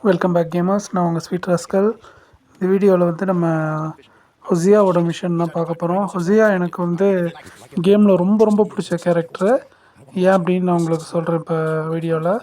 Welcome back gamers. நான் உங்கள் sweet rascal. இந்த வீடியோவில் வந்து நம்ம ஹொசியாவோட மிஷன் தான் பார்க்க போகிறோம். ஹொசியா எனக்கு வந்து கேமில் ரொம்ப ரொம்ப பிடிச்ச கேரக்டரு. ஏன் அப்படின்னு நான் உங்களுக்கு சொல்கிறேன் இப்போ வீடியோவில்.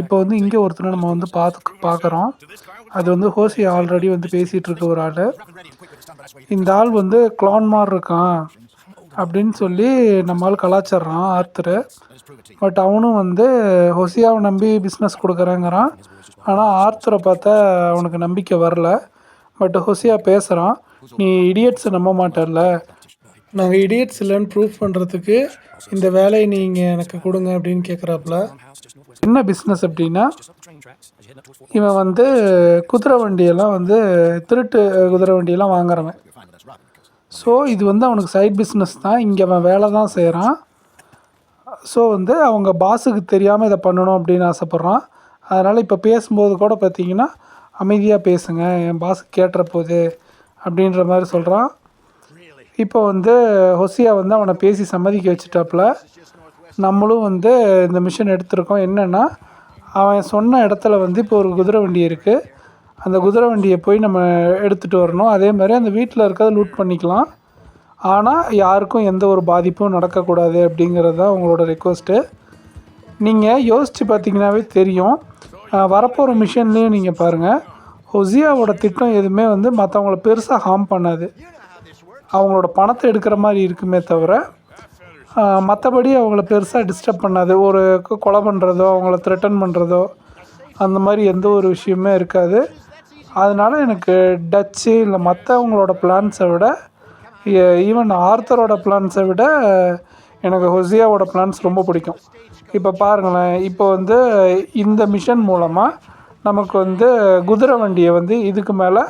இப்போ வந்து இங்கே ஒருத்தனை நம்ம வந்து பார்க்குறோம். அது வந்து ஹோசியா ஆல்ரெடி வந்து பேசிகிட்டு இருக்க ஒரு ஆள். இந்த ஆள் வந்து க்ளான் மாதிரி இருக்கான் அப்படின்னு சொல்லி நம்மளால் கலாச்சாரம் ஆர்த்தரு. பட் அவனும் வந்து ஹொசியாவை நம்பி பிஸ்னஸ் கொடுக்குறேங்கிறான். ஆனால் ஆர்த்தரை பார்த்தா அவனுக்கு நம்பிக்கை வரல. பட் ஹொசியா பேசுகிறான், நீ இடியட்ஸை நம்ப மாட்டேன்ல, நாங்கள் இடியட்ஸ் இல்லைன்னு ப்ரூஃப் பண்ணுறதுக்கு இந்த வேலையை நீங்கள் எனக்கு கொடுங்க அப்படின்னு கேட்குறாப்புல. என்ன பிஸ்னஸ் அப்படின்னா, இவன் வந்து குதிரை வண்டியெல்லாம் வந்து திருட்டு குதிரை வண்டியெல்லாம் வாங்குறவன். ஸோ இது வந்து அவனுக்கு சைட் பிஸ்னஸ் தான். இங்கே அவன் வேலை தான் செய்கிறான். ஸோ வந்து அவங்க பாஸுக்கு தெரியாமல் இதை பண்ணணும் அப்படின்னு ஆசைப்பட்றான். அதனால் இப்போ பேசும்போது கூட பார்த்தீங்கன்னா அமைதியாக பேசுங்க, என் பாஸ் கேட்டுற போகுது அப்படின்ற மாதிரி சொல்கிறான். இப்போ வந்து ஹொசியா வந்து அவனை பேசி சம்மதிக்க வச்சுட்டாப்புல. நம்மளும் வந்து இந்த மிஷன் எடுத்திருக்கோம். என்னென்னா, அவன் சொன்ன இடத்துல வந்து இப்போ ஒரு குதிரை வண்டி இருக்குது. அந்த குதிரை வண்டியை போய் நம்ம எடுத்துகிட்டு வரணும். அதே மாதிரி அந்த வீட்டில் இருக்கிறத லூட் பண்ணிக்கலாம். ஆனால் யாருக்கும் எந்த ஒரு பாதிப்பும் நடக்கக்கூடாது அப்படிங்கிறது தான் உங்களோட ரெக்வஸ்ட்டு. நீங்கள் யோசித்து பார்த்தீங்கன்னாவே தெரியும். வரப்போகிற மிஷன்லேயும் நீங்கள் பாருங்கள், ஹொசியாவோட திட்டம் எதுவுமே வந்து மற்றவங்கள பெருசாக ஹார்ம் பண்ணாது. அவங்களோட பணத்தை எடுக்கிற மாதிரி இருக்குமே தவிர மற்றபடி அவங்கள பெருசாக டிஸ்டர்ப் பண்ணாது. ஒரு கொலை பண்ணுறதோ அவங்கள த்ரெட்டன் பண்ணுறதோ அந்த மாதிரி எந்த ஒரு விஷயமே இருக்காது. அதனால் எனக்கு டச்சு இல்லை மற்றவங்களோட பிளான்ஸை விட, ஈவன் ஆர்த்தரோட பிளான்ஸை விட எனக்கு ஹொசியாவோட பிளான்ஸ் ரொம்ப பிடிக்கும். இப்போ பாருங்களேன், இப்போ வந்து இந்த மிஷன் மூலமாக நமக்கு வந்து குதிரை வண்டியை வந்து இதுக்கு மேலே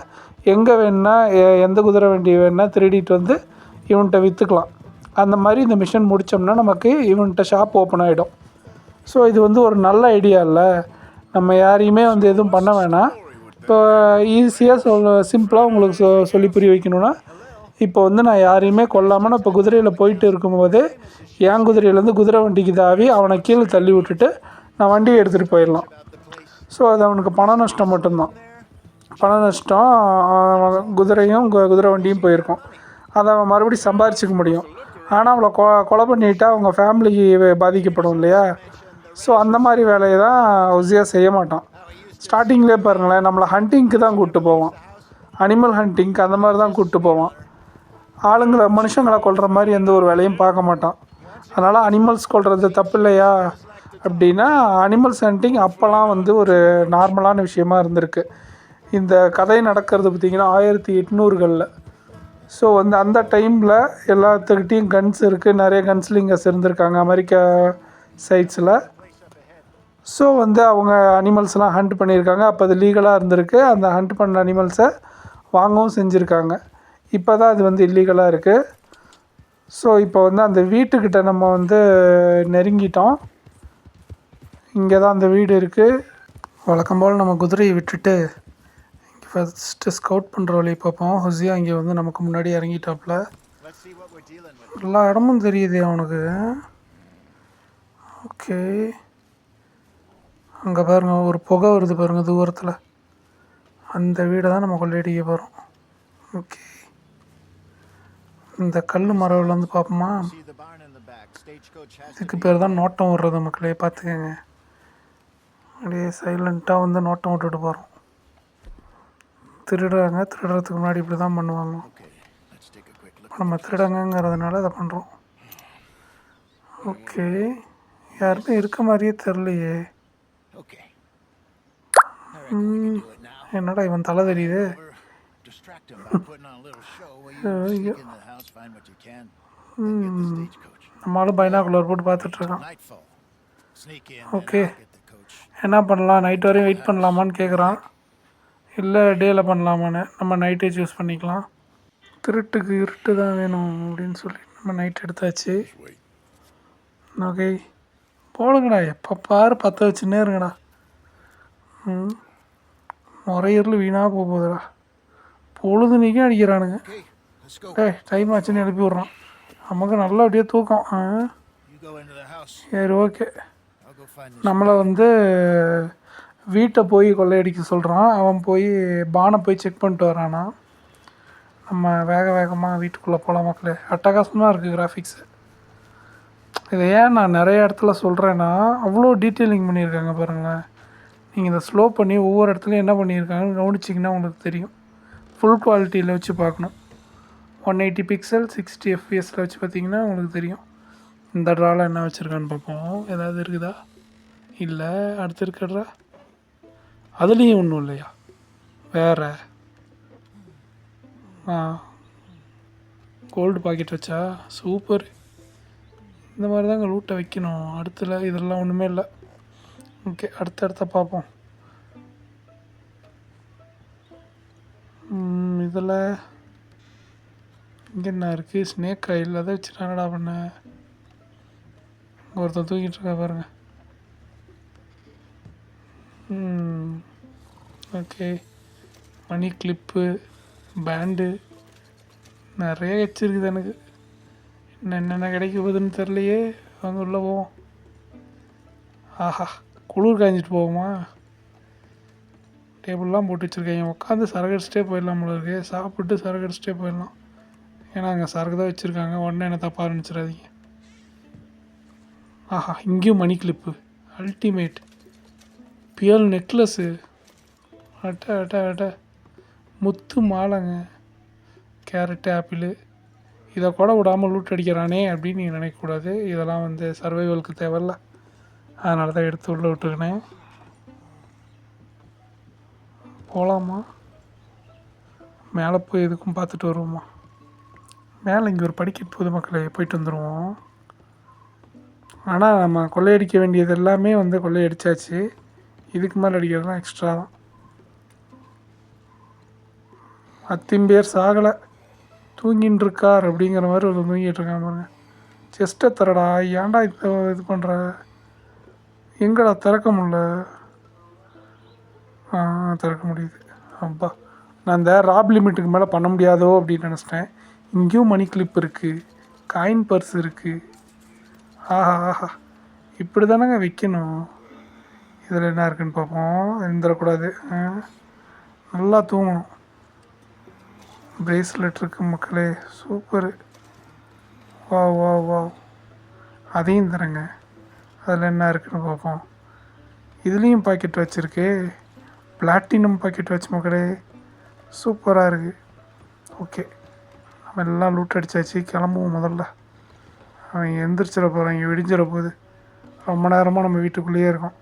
எங்கே வேணுன்னா எந்த குதிரை வண்டி வேணுன்னா திருடிட்டு வந்து இவன்கிட்ட விற்றுக்கலாம். அந்த மாதிரி இந்த மிஷன் முடித்தோம்னா நமக்கு இவன்கிட்ட ஷாப் ஓப்பன் ஆகிடும். ஸோ இது வந்து ஒரு நல்ல ஐடியா இல்லை. நம்ம யாரையுமே வந்து எதுவும் பண்ண வேணாம். இப்போ ஈஸியாக சிம்பிளாக உங்களுக்கு சொல்லி புரிய வைக்கணுன்னா, இப்போ வந்து நான் யாரையுமே கொல்லாமல் நான் இப்போ குதிரையில் போயிட்டு இருக்கும்போது என் குதிரையிலேருந்து குதிரை வண்டிக்கு தாவி அவனை கீழே தள்ளி விட்டுட்டு நான் வண்டியை எடுத்துகிட்டு போயிடலாம். ஸோ அது அவனுக்கு பண நஷ்டம் மட்டும்தான். பண நஷ்டம், குதிரையும் குதிரை வண்டியும் போயிருக்கும். அதை அவன் மறுபடியும் சம்பாரிச்சிக்க முடியும். ஆனால் அவளை கொலை பண்ணிவிட்டா அவங்க ஃபேமிலிக்கு பாதிக்கப்படும் இல்லையா? ஸோ அந்த மாதிரி வேலையை தான் ஹொசியா செய்ய மாட்டான். ஸ்டார்டிங்லேயே பாருங்களேன், நம்மளை ஹண்டிங்க்கு தான் கூப்பிட்டு போவான். அனிமல் ஹண்டிங்க்கு அந்த மாதிரி தான் கூப்பிட்டு போவான். மனுஷங்களை கொல்கிற மாதிரி எந்த ஒரு வேலையும் பார்க்க மாட்டான். அதனால் அனிமல்ஸ் கொல்கிறது தப்பு இல்லையா அப்படின்னா, அனிமல்ஸ் ஹண்டிங் அப்போல்லாம் வந்து ஒரு நார்மலான விஷயமா இருந்திருக்கு. இந்த கதை நடக்கிறது பார்த்திங்கன்னா 1800களில். ஸோ வந்து அந்த டைமில் எல்லாத்துக்கிட்டேயும் கன்ஸ் இருக்குது. நிறைய கன்ஸ்லிங்கர்ஸ் இருந்திருக்காங்க அமெரிக்கா சைட்ஸில். ஸோ வந்து அவங்க அனிமல்ஸ்லாம் ஹண்ட் பண்ணியிருக்காங்க. அப்போ அது லீகலாக இருந்திருக்கு. அந்த ஹண்ட் பண்ண அனிமல்ஸை வாங்கவும் செஞ்சுருக்காங்க. இப்போ தான் அது வந்து இல்லீகலாக இருக்குது. ஸோ இப்போ வந்து அந்த வீட்டுக்கிட்ட நம்ம வந்து நெருங்கிட்டோம். இங்கே தான் அந்த வீடு இருக்குது. வழக்கம் போல் நம்ம குதிரையை விட்டுட்டு இங்கே ஃபஸ்ட்டு ஸ்கவுட் பண்ணுற வழி பார்ப்போம். ஹொசியா இங்கே வந்து நமக்கு முன்னாடி இறங்கிட்டாப்புல. எல்லா இடமும் தெரியுது அவனுக்கு. ஓகே, அங்கே பாருங்கள் ஒரு புகை வருது பாருங்கள் தூரத்தில். அந்த வீடை தான் நம்ம கொள்ளையடிக்க போகிறோம். ஓகே, இந்த கல் மரவில் வந்து பார்ப்போமா? இதுக்கு பேர் தான் நோட்டம் விடுறது மக்களே, பார்த்துக்கங்க. அப்படியே சைலண்ட்டாக வந்து நோட்டம் விட்டுட்டு போகிறோம். திருடுறதுக்கு முன்னாடி இப்படி தான் பண்ணுவாங்க. நம்ம திருடங்கிறதுனால இதை பண்ணுறோம். ஓகே, யாருமே இருக்க மாதிரியே தெரிலையே. என்னடா இவன் தலை தெரியுது. நம்மளும் பைனாக்குலர் போட்டு பார்த்துட்ருக்கான். ஓகே, என்ன பண்ணலாம், நைட் வரையும் வெயிட் பண்ணலாமான்னு கேட்குறான். இல்லை டேயில் பண்ணலாமான்னு. நம்ம நைட்டே சூஸ் பண்ணிக்கலாம். திருட்டுக்கு இருட்டு தான் வேணும் அப்படின்னு சொல்லி நம்ம நைட் எடுத்தாச்சு. ஓகே, போடுங்கடா, எப்போ பாரு பற்ற வச்சுன்னே இருங்கடா. நுரையீரல் வீணாக போகுதுடா. பொழுது நீக்கே அடிக்கிறானுங்க. டைம் ஆச்சுன்னு எழுப்பி விட்றான். நமக்கு நல்லா அப்படியே தூக்கம். சரி, ஓகே. நம்மளை வந்து வீட்டை போய் கொள்ளையடிக்க சொல்கிறான். அவன் போய் பானை போய் செக் பண்ணிட்டு வரானா. நம்ம வேக வேகமாக வீட்டுக்குள்ளே போகலாம் மக்களே. அட்டகாசமாக இருக்குது கிராஃபிக்ஸு. இதை ஏன் நான் நிறைய இடத்துல சொல்கிறேன்னா, அவ்வளோ டீட்டெயிலிங் பண்ணியிருக்காங்க பாருங்களேன். நீங்கள் இதை ஸ்லோ பண்ணி ஒவ்வொரு இடத்துலையும் என்ன பண்ணியிருக்காங்கன்னு கவனிச்சிங்கன்னா உங்களுக்கு தெரியும். ஃபுல் குவாலிட்டியில் வச்சு பார்க்கணும். 180 பிக்சல் 60 எஃப்பிஎஸில் வச்சு பார்த்தீங்கன்னா உங்களுக்கு தெரியும். இந்த ட்ராவில் என்ன வச்சுருக்கான்னு பார்ப்போம். ஏதாவது இருக்குதா? இல்லை. அடுத்து இருக்கிற அதுலேயும் ஒன்றும் இல்லையா? வேறு கோல்டு பாக்கெட் வச்சா சூப்பர். இந்த மாதிரி தாங்க லூட்டை வைக்கணும். அடுத்துல இதெல்லாம் ஒன்றுமே இல்லை. ஓகே, அடுத்த பார்ப்போம். இதில் இங்கே என்ன இருக்குது? Snake oil. அதை வச்சு என்னடா பண்ண? ஒருத்தர் தூக்கிட்டு இருக்கா பாருங்க. ஓகே, மணி கிளிப்பு, பேண்டு நிறைய வச்சுருக்குது. எனக்கு என்னென்ன கிடைக்க போகுதுன்னு தெரிலையே. அவங்க உள்ளே போவோம். ஆஹா, குளிர் காய்ஞ்சிட்டு போவோமா? டேபிள்லாம் போட்டு வச்சுருக்காங்க. உட்காந்து சரகடிச்சிட்டே போயிடலாம் போல இருக்கு. சாப்பிட்டு சரகடிச்சிட்டே போயிடலாம். ஏன்னா அங்கே சரக்கு தான் வச்சுருக்காங்க. உடனே என்ன தப்பாக ஆரம்பிச்சிடாதீங்க. ஆஹா, இங்கேயும் மணி கிளிப்பு. Ultimate pearl necklace. அட்ட முத்து மாலைங்க. Carrot, apple. இதை கூட விடாமல் லூட் அடிக்கிறானே அப்படின்னு நீங்கள் நினைக்கக்கூடாது. இதெல்லாம் வந்து சர்வைவலுக்கு தேவையில்ல. அதனால தான் எடுத்து உள்ளே விட்டுக்கினேன். போகலாமா? மேலே போய் எதுக்கும் பார்த்துட்டு வருவோமா? மேலே இங்கே ஒரு படிக்கட்டு போகுது மக்களே. போயிட்டு வந்துடுவோம். ஆனால் நம்ம கொள்ளையடிக்க வேண்டியது எல்லாமே வந்து கொள்ளையடிச்சாச்சு. இதுக்கு மேலே அடிக்கிறதுலாம் எக்ஸ்ட்ரா தான். அத்திம்பேர் சாகலை, தூங்கின்னு இருக்கார் அப்படிங்கிற மாதிரி ஒரு தூங்கிட்டு இருக்கான் பாருங்க. செஸ்ட்டை தரடா, ஏன்டா இது பண்ணுற? எங்கடா திறக்க முடியல? திறக்க முடியுது. அப்பா, நான் இந்த ராப் லிமிட்டுக்கு மேலே பண்ண முடியாதோ அப்படின்னு நினச்சிட்டேன். இங்கேயும் மணி கிளிப் இருக்குது, காயின் பர்ஸ் இருக்குது. ஆஹா, இப்படி தானேங்க வைக்கணும். இதில் என்ன இருக்குதுன்னு பார்ப்போம். இருந்துடக்கூடாது. நல்லா தூங்கணும். பிரேஸ்லெட் இருக்குது மக்களே. சூப்பரு. வா அதையும் தரேங்க. அதில் என்ன இருக்குதுன்னு பார்ப்போம். இதுலேயும் பாக்கெட் வச்சுருக்கு. பிளாட்டினம் பாக்கெட் வச்சு மக்களே. சூப்பராக இருக்குது. ஓகே, நம்ம எல்லாம் லூட் அடித்தாச்சு. கிளம்புவோம். முதல்ல அவன் எந்திரிச்சிட போகிறான். இங்கே விடிஞ்சிட போகுது. ரொம்ப நேரமாக நம்ம வீட்டுக்குள்ளேயே இருக்கோம்.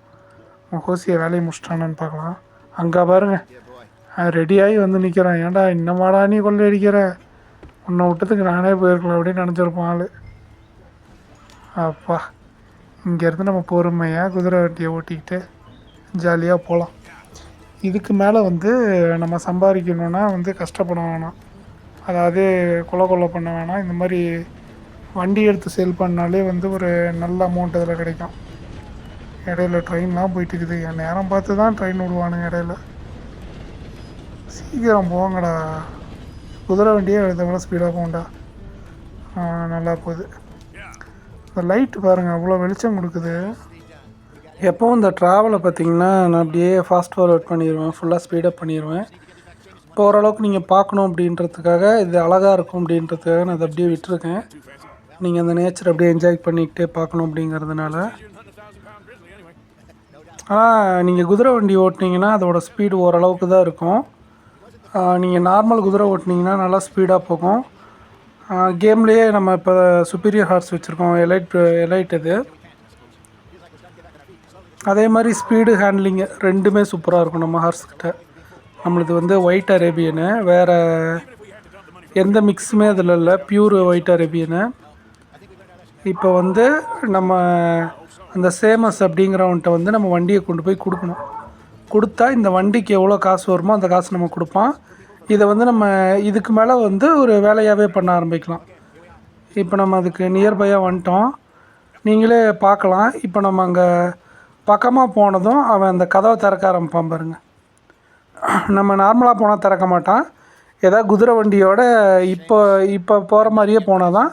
ஹோசியை வேலையை முடிச்சிட்டானான்னு பார்க்கலாம். அங்கே பாருங்க, ரெடியாகி வந்து நிற்கிறான். ஏன்டா இன்னமாடா நீ கொள்ளையடிக்கிற? உன்னை விட்டதுக்கு நானே போயிருக்கலாம் அப்படின்னு நினச்சிருப்பான் ஆள். அப்பா, இங்கேருந்து நம்ம பொறுமையாக குதிரை வண்டியை ஓட்டிக்கிட்டு ஜாலியாக போகலாம். இதுக்கு மேலே வந்து நம்ம சம்பாதிக்கணுன்னா வந்து கஷ்டப்பட வேணாம். அதாவது கொலை பண்ண வேணாம். இந்த மாதிரி வண்டி எடுத்து சேல் பண்ணாலே வந்து ஒரு நல்ல அமௌண்ட் இதில் கிடைக்கும். இடையில ட்ரெயின்லாம் போயிட்டுருக்குது. என் நேரம் பார்த்து தான் ட்ரெயின் விடுவானுங்க இடையில. சீக்கிரம் போங்கடா. குதிரை வண்டியே எவ்வளோ ஸ்பீடாக போகண்டா. நல்லா போகுது. இந்த லைட்டு பாருங்கள், அவ்வளோ வெளிச்சம் கொடுக்குது. எப்போவும் இந்த ட்ராவலை பார்த்திங்கன்னா நான் அப்படியே ஃபாஸ்ட் ஃபார்வர்ட் பண்ணிடுவேன். ஃபுல்லாக ஸ்பீடப் பண்ணிடுவேன். இப்போ ஓரளவுக்கு நீங்கள் பார்க்கணும் அப்படின்றதுக்காக, இது அழகாக இருக்கும் அப்படின்றதுக்காக நான் அதை அப்படியே விட்டுருக்கேன். நீங்கள் அந்த நேச்சர் அப்படியே என்ஜாய் பண்ணிக்கிட்டே பார்க்கணும் அப்படிங்கிறதுனால. ஆனால் நீங்கள் குதிரை வண்டி ஓட்டினீங்கன்னா அதோடய ஸ்பீடு ஓரளவுக்கு தான் இருக்கும். நீங்கள் நார்மல் குதிரை ஓட்டினீங்கன்னா நல்லா ஸ்பீடாக போகும். கேம்லேயே நம்ம இப்போ சுப்பீரியர் ஹார்ஸ் வச்சுருக்கோம். எலைட் இது. அதே மாதிரி ஸ்பீடு ஹேண்ட்லிங்கு ரெண்டுமே சூப்பராக இருக்கும் நம்ம ஹார்ஸ்கிட்ட. நம்மளுது வந்து ஒயிட் அரேபியனு, வேறு எந்த மிக்ஸுமே அதில் இல்லை. பியூர் ஒயிட் அரேபியனு. இப்போ வந்து நம்ம அந்த சேமஸ் அப்படிங்கிறவன்ட்ட வந்து நம்ம வண்டியை கொண்டு போய் கொடுக்கணும். கொடுத்தா இந்த வண்டிக்கு எவ்வளோ காசு வருமோ அந்த காசு நம்ம கொடுப்பான். இதை வந்து நம்ம இதுக்கு மேலே வந்து ஒரு வேலையாகவே பண்ண ஆரம்பிக்கலாம். இப்போ நம்ம அதுக்கு நியர்பையாக வந்துட்டோம். நீங்களே பார்க்கலாம். இப்போ நம்ம அங்கே பக்கமாக போனதும் அவன் அந்த கதவை திறக்க ஆரம்பிப்பான் பாருங்கள். நம்ம நார்மலாக போனால் திறக்க மாட்டான். ஏதாவது குதிரை வண்டியோட இப்போ போகிற மாதிரியே போனால் தான்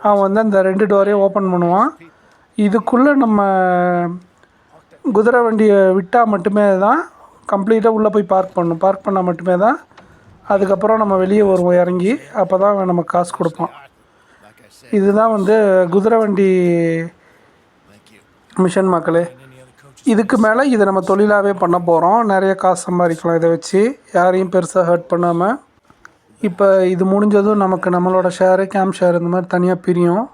அவன் வந்து அந்த 2 டோரையும் ஓப்பன் பண்ணுவான். இதுக்குள்ளே நம்ம குதிரை வண்டியை விட்டால் மட்டுமே தான் கம்ப்ளீட்டாக உள்ளே போய் பார்க் பண்ணணும். பார்க் பண்ணால் மட்டுமே தான் அதுக்கப்புறம் நம்ம வெளியே வருவோம் இறங்கி. அப்போ தான் நமக்கு காசு கொடுப்பான். இதுதான் வந்து குதிரை வண்டி மிஷன் மக்களே. இதுக்கு மேலே இதை நம்ம தொழிலாகவே பண்ண போகிறோம். நிறைய காசு சம்பாதிக்கலாம் இதை வச்சு, யாரையும் பெருசாக ஹர்ட் பண்ணாமல். இப்போ இது முடிஞ்சதும் நமக்கு நம்மளோட ஷேரு, கேம்ப் ஷேர் இந்த மாதிரி தனியாக பிரியும்.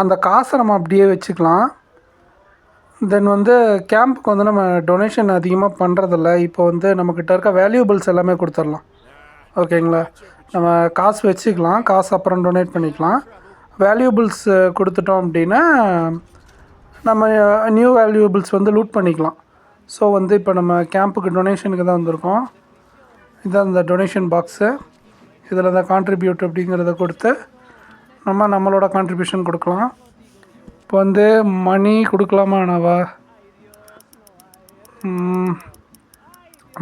அந்த காசை நம்ம அப்படியே வச்சுக்கலாம். தென் வந்து கேம்புக்கு வந்து நம்ம டொனேஷன் அதிகமாக பண்ணுறதில்ல. இப்போ வந்து நம்மக்கிட்ட இருக்க வேல்யூபிள்ஸ் எல்லாமே கொடுத்துடலாம். ஓகேங்களா? நம்ம காசு வச்சுக்கலாம், காசு அப்புறம் டொனேட் பண்ணிக்கலாம். வேல்யூபிள்ஸ் கொடுத்துட்டோம் அப்படின்னா நம்ம நியூ வேல்யூபிள்ஸ் வந்து லூட் பண்ணிக்கலாம். ஸோ வந்து இப்போ நம்ம கேம்புக்கு டொனேஷனுக்கு தான் வந்திருக்கோம். இதுதான் இந்த டொனேஷன் பாக்ஸு. இதில் தான் கான்ட்ரிபியூட் அப்படிங்கிறத கொடுத்து நம்மளோட கான்ட்ரிபியூஷன் கொடுக்கலாம். இப்போ வந்து மணி கொடுக்கலாமா அண்ணாவா?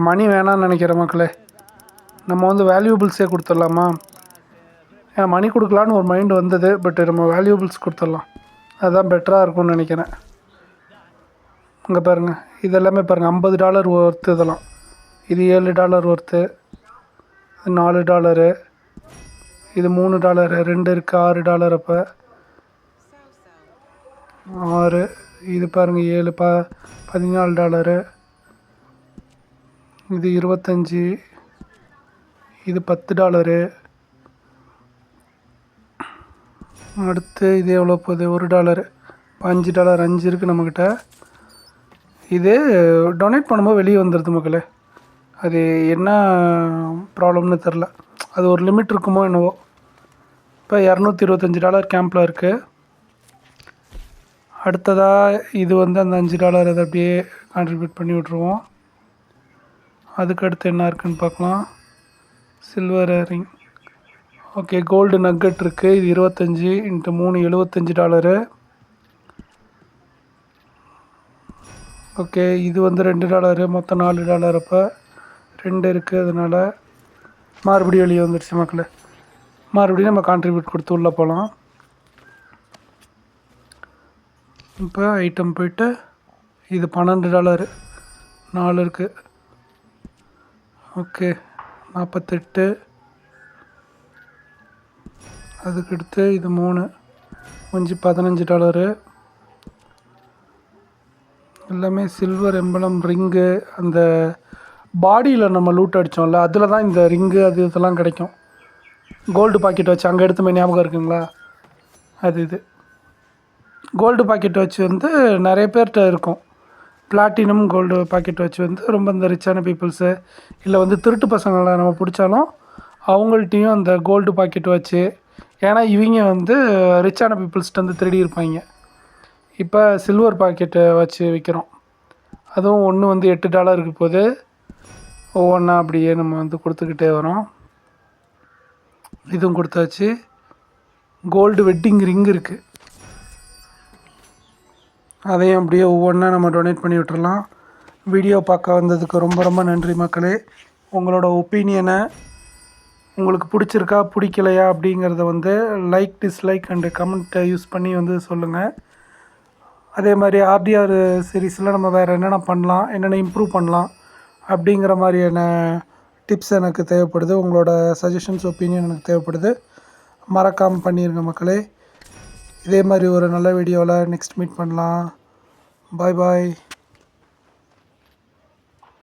மணி வேணான்னு நினைக்கிற மக்களே. நம்ம வந்து வேல்யூபிள்ஸே கொடுத்துடலாமா? மணி கொடுக்கலான்னு ஒரு மைண்டு வந்தது. பட் நம்ம வேல்யூபிள்ஸ் கொடுத்துடலாம், அதுதான் பெட்டராக இருக்கும்னு நினைக்கிறேன். இங்கே பாருங்கள், இது எல்லாமே பாருங்கள் $50 ஒர்த்து. இதெல்லாம் இது $7 ஒர்த்து, இது $4, இது $3, 2 இருக்குது $6. அப்போ 6, இது பாருங்கள் 7, $14, இது 25, இது $10. அடுத்து இது எவ்வளோ போகுது? $1, $5, 5 இருக்குது நம்மக்கிட்ட. இது டொனேட் பண்ணும்போது வெளியே வந்துடுது மக்களே. அது என்ன ப்ராப்ளம்னு தெரில. அது ஒரு லிமிட் இருக்குமோ என்னவோ. இப்போ $225 கேம்பில் இருக்குது. அடுத்ததாக இது வந்து அந்த $5 அதை அப்படியே கான்ட்ரிபியூட் பண்ணி விட்ருவோம். அதுக்கடுத்து என்ன இருக்குதுன்னு பார்க்கலாம். Silver ring. Okay, gold nugget இருக்குது. இது 25 × 3 $75. ஓகே, இது வந்து $2, மொத்தம் $4. அப்போ 2 இருக்குது. அதனால் மறுபடியும் வெளியே வந்துடுச்சு மக்களே. மறுபடியும் நம்ம கான்ட்ரிபியூட் கொடுத்து உள்ளே போகலாம். இப்போ ஐட்டம் போய்ட்டு இது $12, 4 இருக்குது. ஓகே, 48. அதுக்கடுத்து இது 3 கொஞ்சம் $15. எல்லாமே சில்வர் எம்பளம் ரிங்கு. அந்த பாடியில் நம்ம லூட் அடித்தோம்ல, அதில் தான் இந்த ரிங்கு அது இதெல்லாம் கிடைக்கும். கோல்டு பாக்கெட் வச்சு அங்கே எடுத்துமே ஞாபகம் இருக்குங்களா? இது கோல்டு பாக்கெட் வச்சு வந்து நிறைய பேர்கிட்ட இருக்கும். பிளாட்டினம் கோல்டு பாக்கெட் வச்சு வந்து ரொம்ப இந்த ரிச்சான பீப்புள்ஸு இல்லை வந்து திருட்டு பசங்களை நம்ம பிடிச்சாலும் அவங்கள்ட்டையும் அந்த கோல்டு பாக்கெட் வச்சு, ஏன்னா இவங்க வந்து ரிச்சான பீப்புள்ஸ்ட்டு வந்து திருடி இருப்பாங்க. இப்போ சில்வர் பாக்கெட்டை வச்சு விற்கிறோம். அதுவும் ஒன்று வந்து $8 போது ஒவ்வொன்றா அப்படியே நம்ம வந்து கொடுத்துக்கிட்டே வரோம். இதுவும் கொடுத்தாச்சு. கோல்டு வெட்டிங் ரிங் இருக்குது, அதையும் அப்படியே ஒவ்வொன்றா நம்ம டொனேட் பண்ணி விட்டுறலாம். வீடியோ பார்க்க வந்ததுக்கு ரொம்ப ரொம்ப நன்றி மக்களே. உங்களோட ஒப்பீனியனை, உங்களுக்கு பிடிச்சிருக்கா பிடிக்கலையா அப்படிங்கிறத வந்து லைக், டிஸ்லைக் அண்டு கமெண்ட்டை யூஸ் பண்ணி வந்து சொல்லுங்கள். அதே மாதிரி ஆர்டிஆர் சீரீஸில் நம்ம வேறு என்னென்ன பண்ணலாம், என்னென்ன இம்ப்ரூவ் பண்ணலாம் அப்படிங்கிற மாதிரியான டிப்ஸ் எனக்கு தேவைப்படுது. உங்களோட சஜஷன்ஸ், ஒப்பீனியன் எனக்கு தேவைப்படுது. மறக்காமல் பண்ணிடுங்க மக்களே. இதே மாதிரி ஒரு நல்ல வீடியோவில் நெக்ஸ்ட் மீட் பண்ணலாம். பாய் பாய்.